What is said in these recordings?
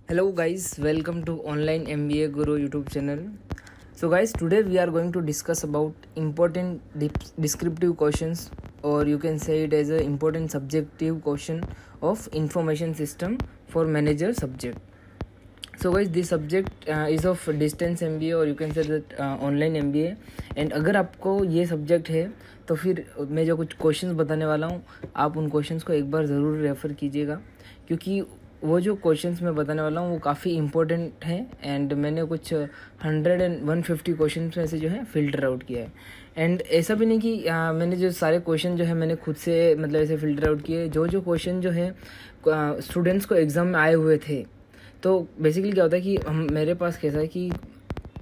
Hello guys, welcome to Online MBA Guru YouTube channel. So guys, today we are going to discuss about important descriptive questions, or you can say it as an important subjective question of information system for manager subject. So guys, this subject is of distance MBA, or you can say that online MBA. And अगर आपको ये subject है तो फिर मैं जो कुछ questions बताने वाला हूँ, आप उन क्वेश्चंस को एक बार ज़रूर रेफ़र कीजिएगा, क्योंकि वो जो क्वेश्चंस मैं बताने वाला हूँ वो काफ़ी इंपॉर्टेंट हैं. एंड मैंने कुछ 150 क्वेश्चंस में से जो है फ़िल्टर आउट किया है. एंड ऐसा भी नहीं कि मैंने जो सारे क्वेश्चन जो है मैंने खुद से मतलब ऐसे फ़िल्टर आउट किए. जो क्वेश्चन जो है स्टूडेंट्स को एग्ज़ाम में आए हुए थे, तो बेसिकली क्या होता है कि मेरे पास कैसा है कि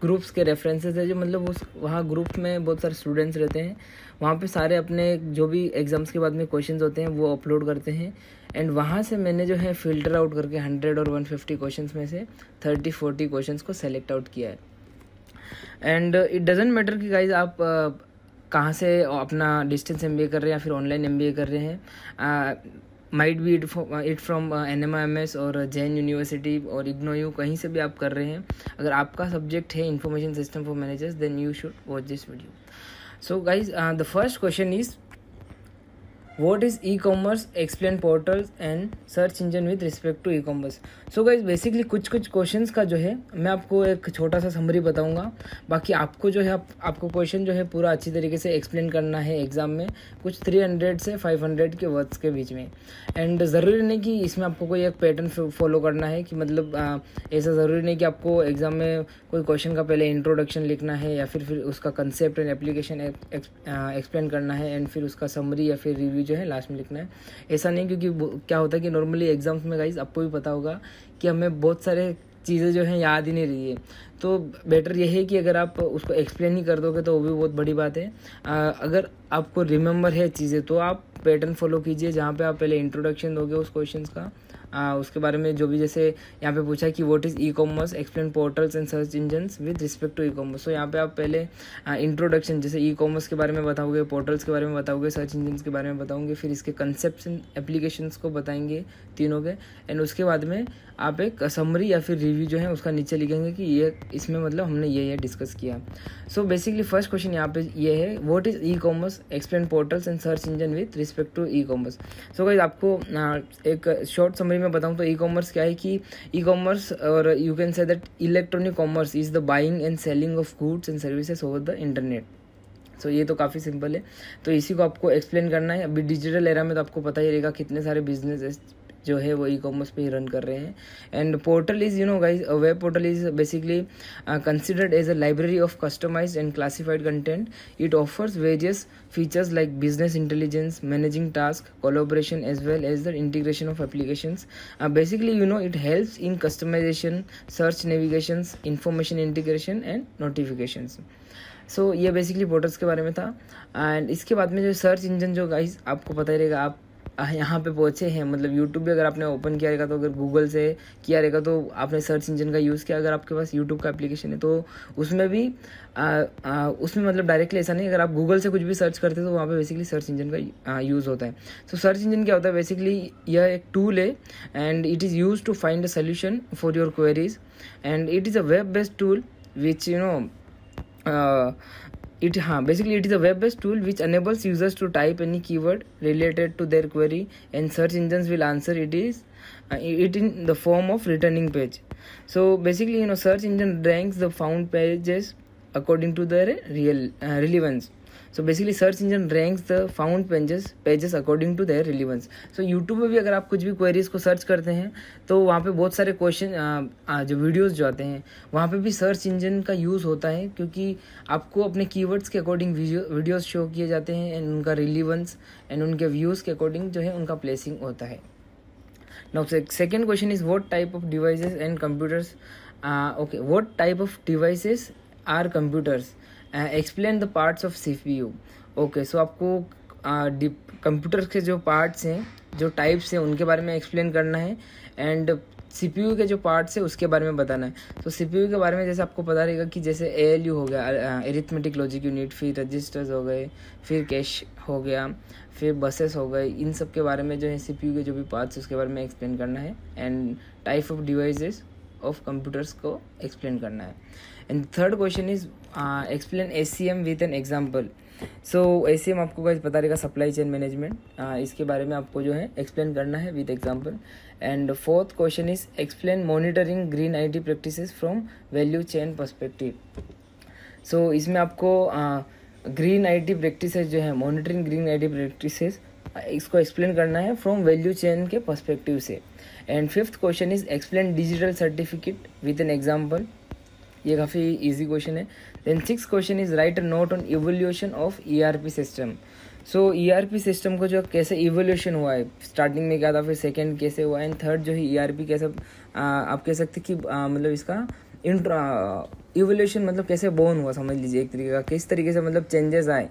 ग्रुप्स के रेफरेंसेस है, जो मतलब उस वहाँ ग्रुप में बहुत सारे स्टूडेंट्स रहते हैं, वहाँ पे सारे अपने जो भी एग्ज़ाम्स के बाद में क्वेश्चंस होते हैं वो अपलोड करते हैं. एंड वहाँ से मैंने जो है फ़िल्टर आउट करके 100 और 150 क्वेश्चंस में से 30-40 क्वेश्चंस को सेलेक्ट आउट किया है. एंड इट डजेंट मैटर कि गाइज आप कहाँ से अपना डिस्टेंस MBA कर रहे हैं या फिर ऑनलाइन MBA कर रहे हैं. Might be it from NMIMS और जैन यूनिवर्सिटी और इग्नोयू, कहीं से भी आप कर रहे हैं. अगर आपका सब्जेक्ट है information system for managers, then you should watch this video. So guys, the first question is What is e-commerce? Explain portals and search engine with respect to e-commerce. So guys, basically कुछ questions का जो है मैं आपको एक छोटा सा summary बताऊंगा. बाकी आपको जो है आपको क्वेश्चन जो है पूरा अच्छी तरीके से एक्सप्लेन करना है एग्जाम में, कुछ 300 से 500 के वर्ड्स के बीच में. एंड ज़रूरी नहीं कि इसमें आपको कोई एक पैटर्न फॉलो करना है, कि मतलब ऐसा ज़रूरी नहीं कि आपको एग्जाम में कोई क्वेश्चन का पहले इंट्रोडक्शन लिखना है या फिर उसका कंसेप्ट एंड एप्लीकेशन एक्सप्लेन करना है एंड फिर उसका समरी या फिर रिव्यू जो है लास्ट में लिखना है. ऐसा नहीं, क्योंकि क्या होता है कि नॉर्मली एग्जाम्स में गाइज आपको भी पता होगा कि हमें बहुत सारे चीज़ें जो हैं याद ही नहीं रही है. तो बेटर ये है कि अगर आप उसको एक्सप्लेन ही कर दोगे तो वो भी बहुत बड़ी बात है. अगर आपको रिमेंबर है चीज़ें तो आप पैटर्न फॉलो कीजिए, जहाँ पे आप पहले इंट्रोडक्शन दोगे उस क्वेश्चंस का, उसके बारे में जो भी, जैसे यहाँ पे पूछा है कि what is e-commerce, explain portals and search engines with respect to e-commerce. तो यहाँ पे आप पहले इंट्रोडक्शन, जैसे ई-कॉमर्स के बारे में बताओगे, पोर्टल्स के बारे में बताओगे, सर्च इंजन्स के बारे में बताओगे, फिर इसके कंसेप्ट्स एंड एप्लीकेशंस को बताएंगे तीनों के. एंड उसके बाद में आप एक समरी या फिर रिव्यू जो है उसका नीचे लिखेंगे कि ये इसमें मतलब हमने ये डिस्कस किया. सो बेसिकली फर्स्ट क्वेश्चन यहाँ पे ये है, what is e-commerce, explain portals and search engine with respect to e-commerce. So guys, आपको एक शॉर्ट समरी में बताऊँ तो ई-कॉमर्स क्या है कि ई-कॉमर्स, और you can say that electronic commerce is the buying and selling of goods and services over the internet. So ये तो काफ़ी सिंपल है, तो इसी को आपको एक्सप्लेन करना है. अभी डिजिटल एरा में तो आपको पता ही रहेगा कितने सारे बिजनेस जो है वो ई-कॉमर्स पे ही रन कर रहे हैं. And portal is, you know guys, a web portal is basically considered as a library of customized and classified content. It offers various features like business intelligence, managing tasks, collaboration, as well as the integration of applications. Basically, you know, it helps in customization, search navigations, information integration and notifications. सो ये basically portals के बारे में था. And इसके बाद में जो search engine, जो गाइस आपको पता ही रहेगा, आप यहाँ पे पहुँचे हैं, मतलब यूट्यूब भी अगर आपने ओपन किया रहेगा, तो अगर गूगल से किया रहेगा तो आपने सर्च इंजन का यूज़ किया. अगर आपके पास यूट्यूब का एप्लीकेशन है तो उसमें भी उसमें मतलब डायरेक्टली ऐसा नहीं, अगर आप गूगल से कुछ भी सर्च करते हैं तो वहाँ पे बेसिकली सर्च इंजन का यूज़ होता है. सो सर्च इंजन क्या होता है, बेसिकली यह एक टूल है and it is use to find a solution for your queries. And it is a web based tool which you know basically it is a web-based tool which enables users to type any keyword related to their query, and search engines will answer it in the form of returning page. So basically, you know, search engine ranks the found pages according to their relevance. So basically search engine ranks the found pages according to their relevance. So YouTube में भी अगर आप कुछ भी queries को search करते हैं तो वहाँ पे बहुत सारे क्वेश्चन जो वीडियोस जो आते हैं वहाँ पे भी सर्च इंजन का यूज़ होता है, क्योंकि आपको अपने कीवर्ड्स के अकॉर्डिंग वीडियोस शो किए जाते हैं एंड उनका रिलीवेंस एंड उनके व्यूज़ के अकॉर्डिंग जो है उनका प्लेसिंग होता है. Now second question is what type of devices and computers. Okay, what type of devices are computers, explain the parts of CPU. Okay, so आपको कंप्यूटर के जो पार्ट्स हैं, जो टाइप्स हैं, उनके बारे में एक्सप्लेन करना है. एंड CPU के जो पार्ट्स है उसके बारे में बताना है. तो CPU के बारे में जैसे आपको पता रहेगा कि जैसे ALU हो गया, एरिथमेटिक लॉजिक यूनिट, फिर रजिस्टर्स हो गए, फिर कैश हो गया, फिर बसेस हो गए, इन सब के बारे में जो है CPU के जो भी पार्ट्स उसके बारे में एक्सप्लेन करना है. And type of devices of computers को एक्सप्लेन करना है। And third question is explain ACM with an example. So ACM आपको गाइस पता रहेगा, सप्लाई चेन मैनेजमेंट, इसके बारे में आपको जो है एक्सप्लेन करना है with example. And fourth question is explain monitoring green IT practices from value chain perspective. So इसमें आपको ग्रीन IT प्रैक्टिसेस जो है, मॉनिटरिंग ग्रीन IT प्रैक्टिसेस, इसको एक्सप्लेन करना है फ्रॉम वैल्यू चेन के पर्सपेक्टिव से। And fifth question is explain digital certificate with an example. ये काफ़ी इजी क्वेश्चन है। Then six question is write a note on evolution of ERP system. So ERP system को जो कैसे evolution हुआ है, स्टार्टिंग में क्या था, फिर सेकेंड कैसे हुआ, एंड थर्ड जो है ERP कैसे आप कह सकते कि मतलब इसका इवोल्यूशन मतलब कैसे बोर्न हुआ, समझ लीजिए एक तरीके का, किस तरीके से मतलब चेंजेस आए,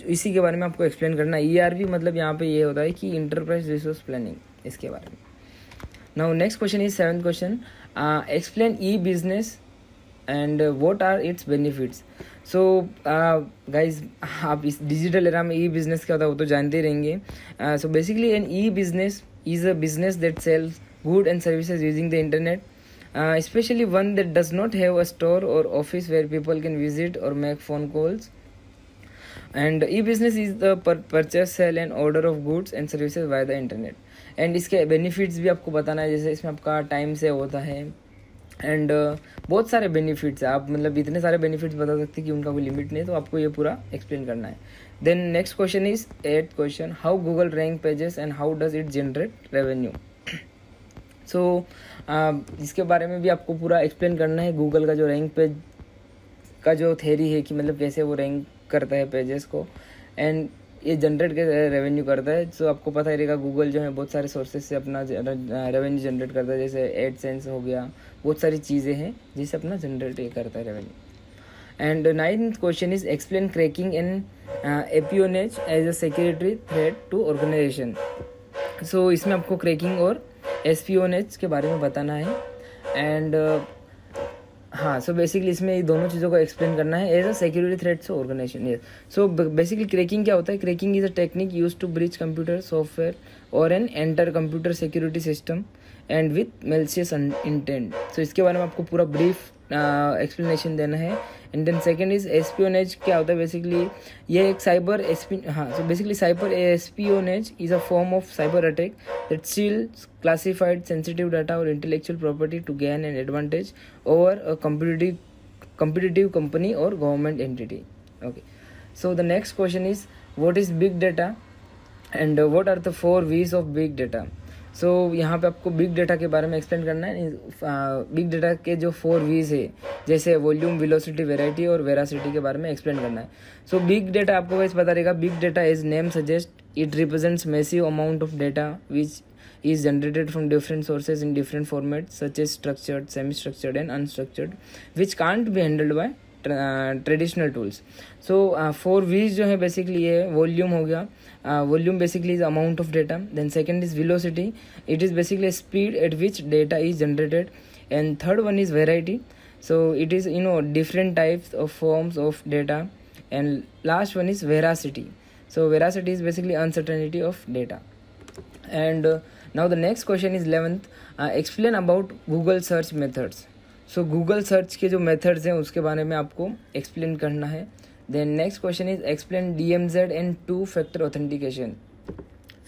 इसी के बारे में आपको एक्सप्लेन करना है। ERP मतलब यहाँ पे ये होता है कि इंटरप्राइज रिसोर्स प्लानिंग, इसके बारे में। Now next question is seventh question, explain e-business and what are its benefits. So guys, आप इस डिजिटल एरा में E-बिजनेस क्या होता है वो तो जानते ही रहेंगे। So basically an e-business is a business that sells good and services using the internet, especially one that does not have a store or office where people can visit or make phone calls. And E-business is the purchase, sale and order of goods and services via the internet. And इसके benefits भी आपको बताना है, जैसे इसमें आपका time save होता है एंड बहुत सारे बेनिफिट्स है। आप मतलब इतने सारे बेनिफिट्स बता सकते हैं कि उनका कोई लिमिट नहीं, तो आपको ये पूरा एक्सप्लेन करना है। Then next question is 8th question, how Google rank pages and how does it generate revenue. So इसके बारे में भी आपको पूरा एक्सप्लेन करना है। गूगल का जो रैंक पेज का जो थ्योरी है कि मतलब कैसे वो रैंक करता है पेजेस को, एंड ये जनरेट कैसे रेवेन्यू करता है। सो आपको पता ही रहेगा, गूगल जो है बहुत सारे सोर्सेज से अपना रेवेन्यू जनरेट करता है, जैसे एडसेंस हो गया, बहुत सारी चीज़ें हैं जिससे अपना जनरेट करता है revenue. And 9th question is explain cracking and espionage as a security threat to organisation. So इसमें आपको क्रैकिंग और एस्पियोनेज के बारे में बताना है। एंड हाँ, सो बेसिकली इसमें ये दोनों चीज़ों को एक्सप्लेन करना है as a security threat to organisation. Yes, so basically cracking क्या होता है? Cracking is a technique use to breach computer software और an entire computer security system and with malicious intent. So इसके बारे में आपको पूरा ब्रीफ एक्सप्लेनेशन देना है। And then second is espionage. क्या होता है बेसिकली? ये एक cyber so basically cyber espionage is a form of cyber attack that steels classified sensitive data or intellectual property to gain an advantage over a competitive company or government entity. Okay, so the next question is what is big data and what are the 4 V's of big data. सो यहाँ पे आपको big data के बारे में explain करना है। Big data के जो 4 V's है, जैसे वॉल्यूम, वेलोसिटी, वेराइटी और वेरासिटी के बारे में एक्सप्लेन करना है। सो बिग डेटा आपको वैसे पता रहेगा, big data is name suggest it represents massive amount of data which is generated from different sources in different formats such as structured, semi-structured and unstructured, which can't be handled by traditional tools. So 4 V's जो है basically ये volume हो गया। Volume basically is amount of data. Then second is velocity, it is basically speed at which data is generated. And third one is variety, so it is different types of forms of data. And last one is veracity, so veracity is basically uncertainty of data. And now the next question is 11th, explain about Google search methods. So Google search के जो methods हैं उसके बारे में आपको explain करना है। Then next question is explain DMZ and 2-factor authentication.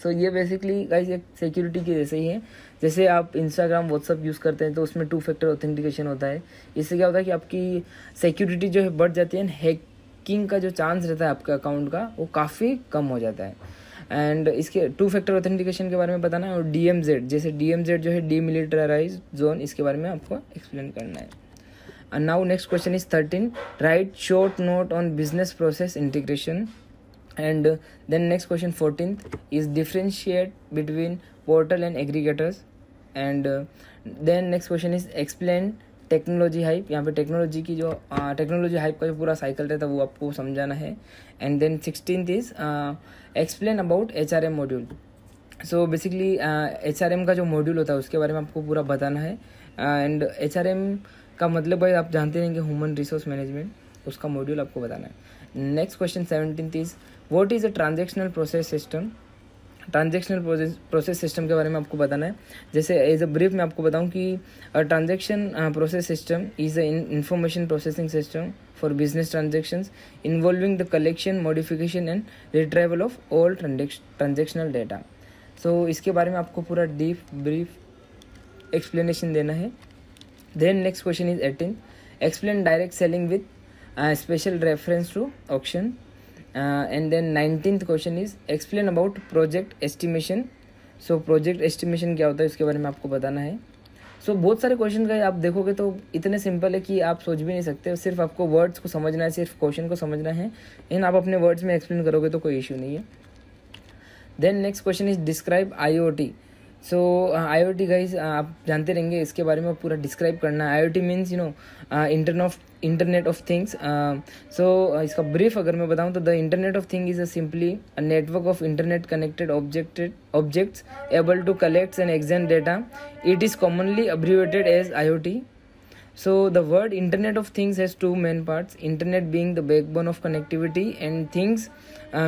So ये basically guys एक security के जैसे ही है। जैसे आप Instagram, WhatsApp यूज़ करते हैं तो उसमें 2-factor authentication होता है। इससे क्या होता है कि आपकी security जो है बढ़ जाती है, हैकिंग का जो चांस रहता है आपके अकाउंट का वो काफ़ी कम हो जाता है। एंड इसके 2-factor ऑथेंटिकेशन के बारे में बताना है। और DMZ, जैसे DMZ जो है डीमिलिटराइज जोन, इसके बारे में आपको एक्सप्लेन करना है। And now next question is 13, right short note on business process integration. And then next question 14th is differentiate between portal and aggregators. And then next question is explain technology hype. यहाँ पे technology की जो technology hype का जो पूरा cycle रहता है वो आपको समझाना है। And then 16th is explain about HRM module. So basically HRM का जो मॉड्यूल होता है उसके बारे में आपको पूरा बताना है। एंड HRM का मतलब है आप जानते हैं कि ह्यूमन रिसोर्स मैनेजमेंट, उसका मॉड्यूल आपको बताना है। Next question 17th is what is a transactional process system. Transactional process system के बारे में आपको बताना है। जैसे एज अ ब्रीफ मैं आपको बताऊं कि transaction process system is a information processing system for business transactions involving the collection, modification and retrieval of all transactional data. So इसके बारे में आपको पूरा डीप ब्रीफ एक्सप्लेनेशन देना है। Then next question is 18, explain direct selling with special reference to auction. And then 19th question is explain about project estimation। so project estimation क्या होता है इसके बारे में आपको बताना है। बहुत सारे क्वेश्चन का आप देखोगे तो इतने सिंपल है कि आप सोच भी नहीं सकते, सिर्फ आपको वर्ड्स को समझना है, सिर्फ क्वेश्चन को समझना है, एंड आप अपने वर्ड्स में एक्सप्लेन करोगे तो कोई इशू नहीं है। Then next question is describe IoT। IoT guys आप जानते रहेंगे, इसके बारे में पूरा डिस्क्राइब करना है। IoT means internet of things. इसका ब्रीफ अगर मैं बताऊं तो the internet of thing is simply a network of internet connected objects able to collect and exchange data. It is commonly abbreviated as IoT। So the word Internet of Things has two main parts, Internet being the backbone of connectivity and things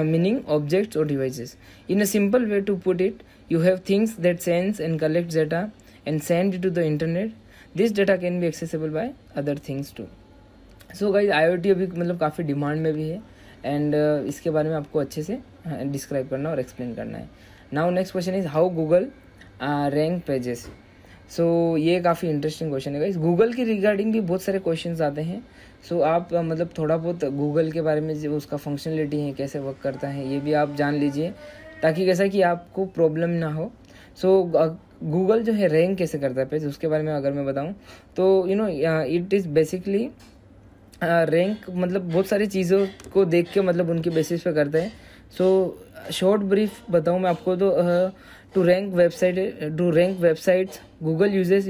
meaning objects or devices. In a simple way to put it, you have things that sense and collect data and send it to the Internet. This data can be accessible by other things too. So guys, IoT अभी मतलब काफ़ी demand में भी है, and इसके बारे में आपको अच्छे से डिस्क्राइब करना और एक्सप्लेन करना है। Now next question is how Google rank pages. ये काफ़ी इंटरेस्टिंग क्वेश्चन है गाइस। गूगल के रिगार्डिंग भी बहुत सारे क्वेश्चंस आते हैं। आप मतलब थोड़ा बहुत गूगल के बारे में जो उसका फंक्शनलिटी है, कैसे वर्क करता है, ये भी आप जान लीजिए, ताकि कैसा कि आपको प्रॉब्लम ना हो। गूगल जो है रैंक कैसे करता है पेज, उसके बारे में अगर मैं बताऊं तो इट इज़ बेसिकली रैंक मतलब बहुत सारी चीज़ों को देख के मतलब उनके बेसिस पे करता है। शॉर्ट ब्रीफ बताऊं मैं आपको तो to rank websites, Google uses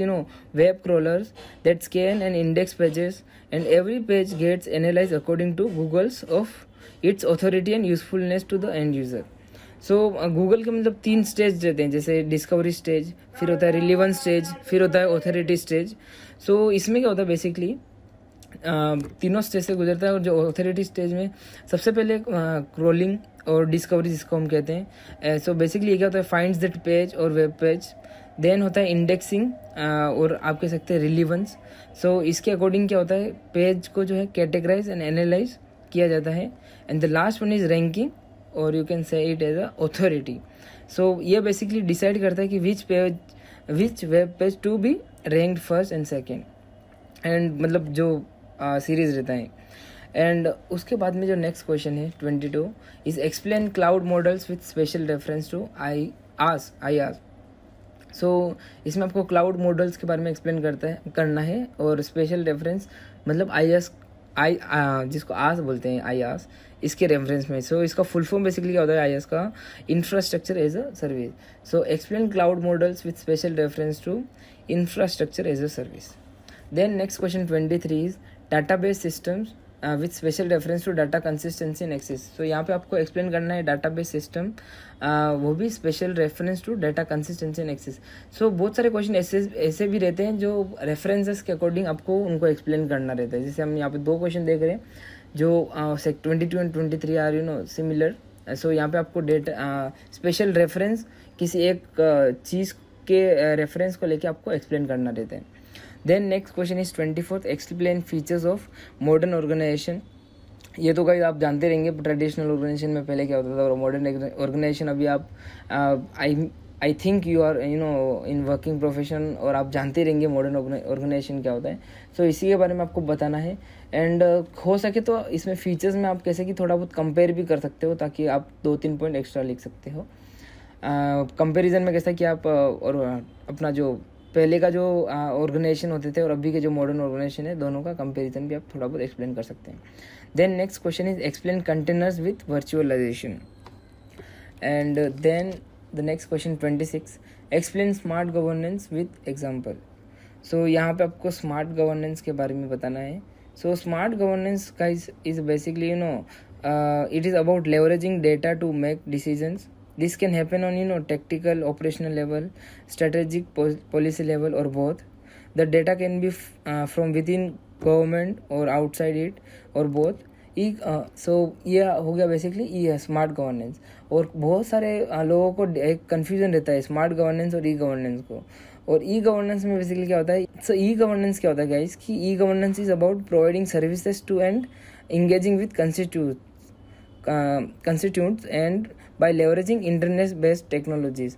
web crawlers that scan and index pages, and every page gets analyzed according to Google's of its authority and usefulness to the end user। Google के मतलब 3 stage रहते हैं, जैसे discovery stage, फिर होता है relevance stage, फिर होता है ऑथोरिटी स्टेज। इसमें क्या होता है बेसिकली तीनों स्टेज से गुजरता है। और जो ऑथोरिटी स्टेज में सबसे पहले क्रोलिंग और डिस्कवरी जिसको हम कहते हैं। बेसिकली ये क्या होता है, फाइंड्स दैट पेज और वेब पेज। देन होता है इंडेक्सिंग और आप कह सकते हैं रिलीवेंस। इसके अकॉर्डिंग क्या होता है, पेज को जो है कैटेगराइज एंड एनालाइज किया जाता है। And the last one is ranking, और you can say it as a authority. ये बेसिकली डिसाइड करता है कि which web page to be ranked first and second, and मतलब जो सीरीज रहता है। एंड उसके बाद में जो नेक्स्ट क्वेश्चन है 22 is explain cloud models with special reference to IaaS। इसमें आपको क्लाउड मॉडल्स के बारे में एक्सप्लेन करना है, और स्पेशल रेफरेंस मतलब IaaS जिसको आस बोलते हैं IaaS, इसके रेफरेंस में। इसका फुल फॉर्म बेसिकली क्या होता है IaaS का, infrastructure as a service. Explain cloud models with special reference to infrastructure as a service. Then next question 23 is database systems with special reference to data consistency and access. यहाँ पे आपको explain करना है database system, वो भी special reference to data consistency and access. बहुत सारे question ऐसे भी रहते हैं जो रेफरेंसेस के अकॉर्डिंग आपको उनको एक्सप्लेन करना रहता है। जैसे हम यहाँ पे 2 क्वेश्चन देख रहे हैं जो 22 एंड 23 आर सिमिलर। यहाँ पे आपको डेटा स्पेशल रेफरेंस किसी एक चीज़ के रेफरेंस को लेके आपको एक्सप्लेन करना रहता है। Then next question is 24th explain features of modern organization. ये तो गाइस आप जानते रहेंगे ट्रेडिशनल ऑर्गेनाइजेशन में पहले क्या होता था और मॉडर्न ऑर्गेनाइजेशन। अभी आप I think you are in working profession, और आप जानते रहेंगे मॉडर्न ऑर्गेनाइजेशन क्या होता है। इसी के बारे में आपको बताना है। एंड हो सके तो इसमें फीचर्स में आप कैसे कि थोड़ा बहुत कंपेयर भी कर सकते हो, ताकि आप 2-3 पॉइंट एक्स्ट्रा लिख सकते हो। कंपेरिजन में कैसा कि आप और अपना जो पहले का जो ऑर्गेनाइजेशन होते थे और अभी के जो मॉडर्न ऑर्गेनाइजेशन है, दोनों का कंपैरिजन भी आप थोड़ा बहुत एक्सप्लेन कर सकते हैं। Then next question is explain containers with virtualization. And then the next question 26 explain smart governance with example. यहाँ पे आपको स्मार्ट गवर्नेंस के बारे में बताना है। Smart governance guys is basically it is about leveraging data to make decisions. This can happen on tactical, operational level, strategic, policy level, or both. The data can be from within government or outside it, or both. ये हो गया basically ई smart governance. और बहुत सारे लोगों को एक confusion रहता है स्मार्ट गवर्नेंस और ई गवर्नेंस को। और ई गवर्नेंस में बेसिकली क्या होता है, ई गवर्नेंस क्या होता है गाइस, कि e governance is about providing services to and engaging with constituents and by leveraging internet based technologies।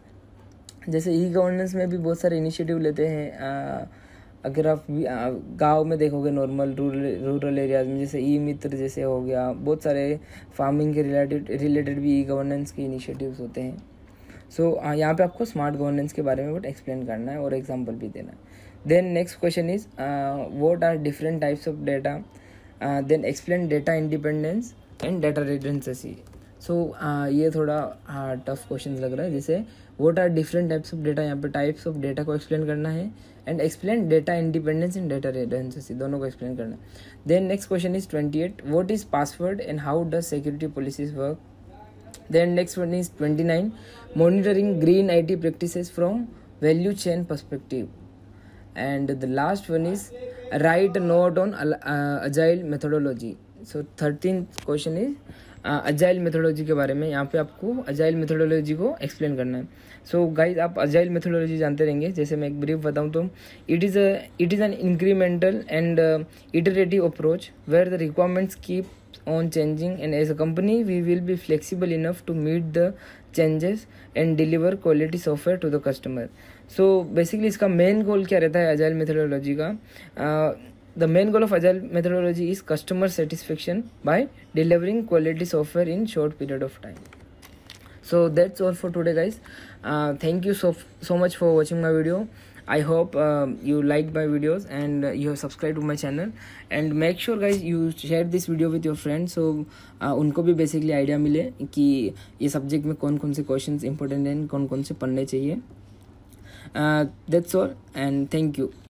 जैसे ई गवर्नेंस में भी बहुत सारे इनिशिएटिव लेते हैं। अगर आप गांव में देखोगे नॉर्मल रूरल एरियाज में, जैसे ई मित्र जैसे हो गया, बहुत सारे फार्मिंग के रिलेटेड भी ई गवर्नेंस के इनिशिएटिव्स होते हैं। यहाँ पे आपको स्मार्ट गवर्नेंस के बारे में बट एक्सप्लेन करना है और एग्जांपल भी देना है। Then next question is what are different types of data, then explain data independence and data redundancy. ये थोड़ा टफ क्वेश्चन लग रहा है। जैसे what are different types of data, यहाँ पे टाइप्स ऑफ डेटा को एक्सप्लेन करना है, and explain data independence and data redundancy, दोनों को एक्सप्लेन करना है। Then next question is 28 what is password and how does security policies work. Then next one is 29 monitoring green IT practices from value chain perspective. And the last one is write a note on agile methodology. So 13th question is agile methodology के बारे में। यहाँ पे आपको agile methodology को explain करना है। So guys आप अजाइल मेथोडोलॉजी जानते रहेंगे। जैसे मैं एक ब्रीफ बताऊँ तो it is an incremental and iterative approach where the requirements keep on changing, and as a company we will be flexible enough to meet the changes and deliver quality software to the customer. So basically इसका main goal क्या रहता है agile methodology का? The main goal of agile methodology is customer satisfaction by delivering quality software in short period of time. So that's all for today guys. Thank you so much for watching my video. I hope you liked my videos and you have subscribed to my channel, and make sure guys you share this video with your friends so उनको भी basically idea मिले कि ये subject में कौन कौन से questions important हैं, कौन कौन से पढ़ने चाहिए। That's all and thank you.